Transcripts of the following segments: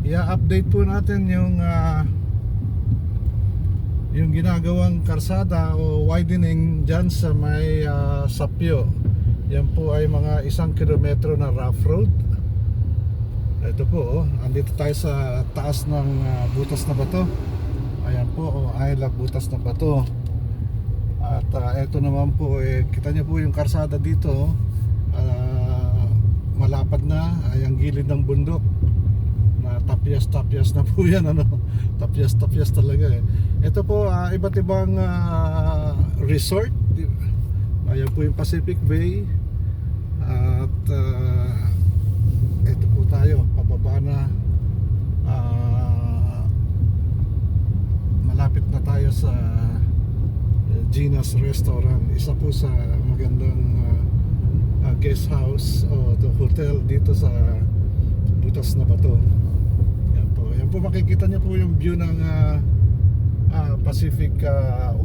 i-update po natin yung ginagawang karsada o widening dyan sa may Sapyo. Yan po ay mga 1 kilometro na rough road. Ito po, andito tayo sa taas ng butas na bato. Ayan po, I love butas na bato. At ito naman po, kita nyo po yung karsada dito. Malapad na, ay ang gilid ng bundok. Tapyas na po yan, ano? Tapyas talaga Ito po, iba't ibang resort. Ayan po yung Pacific Bay. At ito po tayo, pababa na. Malapit na tayo sa Gina's Restaurant. Isa po sa magandang guest house o hotel dito sa butas na bato. Yan po makikita niyo po yung view ng Pacific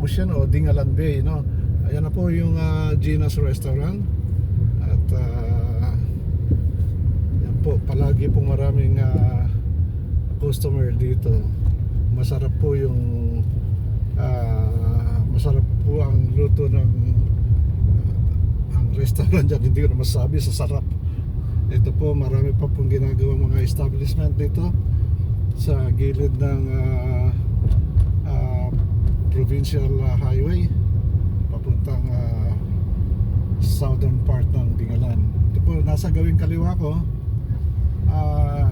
Ocean o Dingalan Bay, no? Ayan na po yung Gina's Restaurant. At yan po, palagi pong maraming customer dito. Masarap po masarap po ang luto ng ang restaurant dyan. Hindi ko na masabi sa sarap. Ito po, marami pa pong ginagawa mga establishment dito sa gilid ng provincial highway papuntang southern part ng Dingalan. Ito po, nasa gawing kaliwa ko.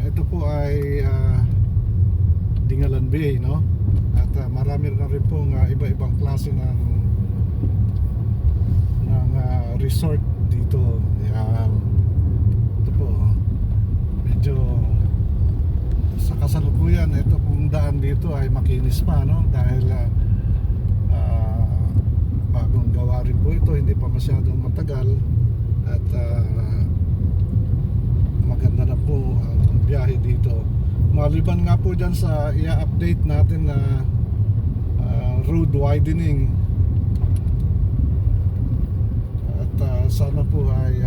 Ito po ay Dingalan Bay, no? At marami na rin pong iba-ibang klase ng resort dito. Yan. Ito po, medyo sa kasalukuyan, ito pong daan dito ay makinis pa, no? Dahil bagong gawa rin po ito, hindi pa masyadong matagal. At maganda na po ang biyahe dito. Maliban nga po dyan sa i-update natin na road widening. At sana po ay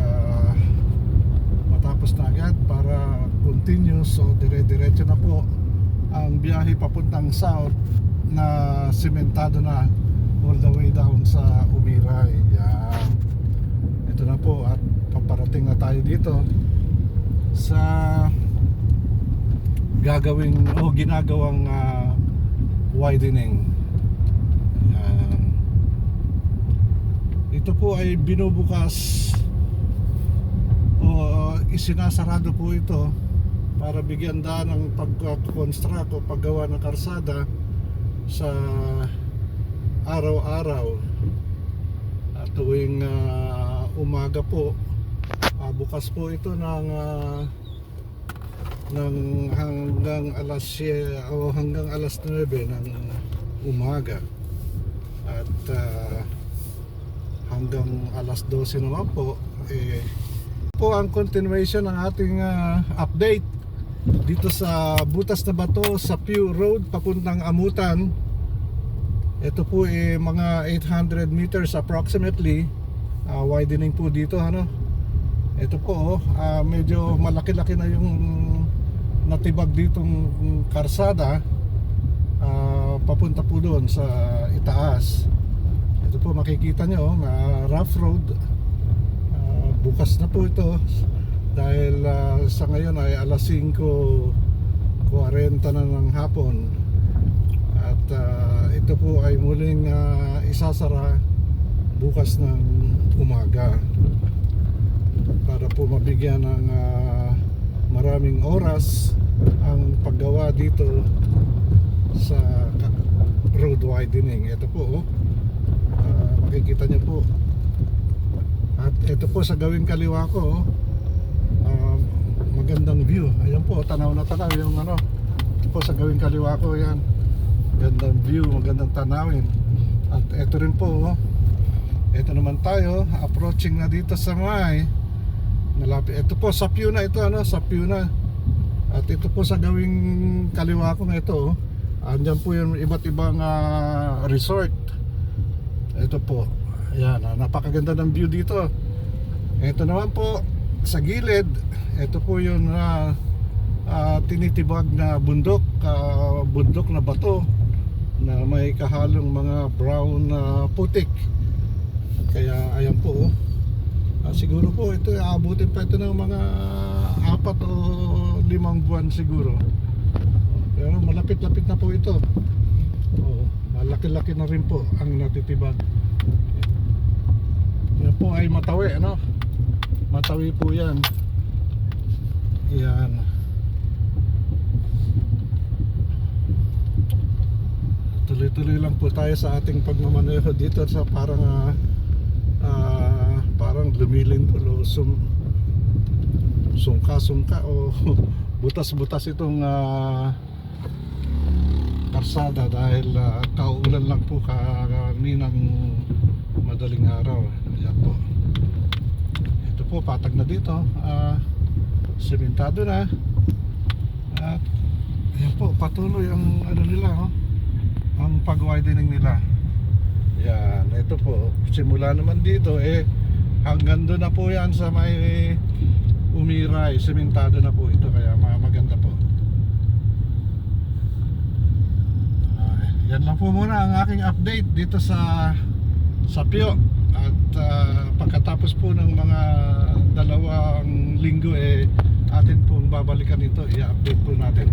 matapos na agad para continuous o dire-diretso na po ang biyahe papuntang south na sementado na all the way down sa Umiray. Yan. Ito na po at paparating na tayo dito sa gagawing o ginagawang widening. Yan. Ito po ay binubukas o isinasarado po ito para bigyan daan ng pag-construct o paggawa ng karsada sa araw-araw. At tuwing umaga po, bukas po ito ng hanggang alas 7 o hanggang alas 9 ng umaga. At hanggang alas 12 naman po po ang continuation ng ating update dito sa butas na bato sa Sapyo Road papuntang Amutan. Ito po mga 800 meters approximately widening po dito, ano. Ito po medyo malaki-laki na yung natibag ditong karsada papunta po doon sa itaas. Ito po makikita nyo rough road. Bukas na po ito dahil sa ngayon ay alas 5:40 na ng hapon. At ito po ay muling isasara bukas ng umaga para po mabigyan ng maraming oras ang paggawa dito sa road widening. Ito po makikita nyo po. At ito po sa gawing kaliwa ko magandang view. Ayan po, tanaw na tanaw yung ano. Ito po sa gawing kaliwa ko, yan. Magandang view, magandang tanawin. At ito rin po, ito naman tayo, approaching na dito sa may malapit. Ito po, Sapyo na ito, ano, Sapyo na. At ito po sa gawing kaliwa ko na ito, andyan po yung iba't ibang resort. Ito po, ayan, napakaganda ng view dito. Ito naman po, sa gilid, ito po yung tinitibag na bundok, bundok na bato na may kahalong mga brown na putik. Kaya ayan po, siguro po ito aabutin pa ito ng mga 4 o 5 buwan siguro. Pero malapit-lapit na po ito. Malaki-laki na rin po ang natitibag. Yan po ay matawi, ano? Matawi po yan. Yan. Tuloy-tuloy lang po tayo sa ating pagmamaneho dito sa parang parang lumilindol o sungka-sungka o butas-butas itong karsada dahil kauulan lang po kaninang madaling araw. Ayan po. Ito po, patag na dito. Sementado na. At ayan po, patuloy ang ano nila, ang pag-widening nila. Yan, ito po. Simula naman dito hanggang doon na po yan sa may Umiray. Sementado na po ito, kaya maganda po. Yan lang po muna ang aking update dito sa Pio. At pagkatapos po ng mga 2 linggo atin pong babalikan ito, i-update po natin.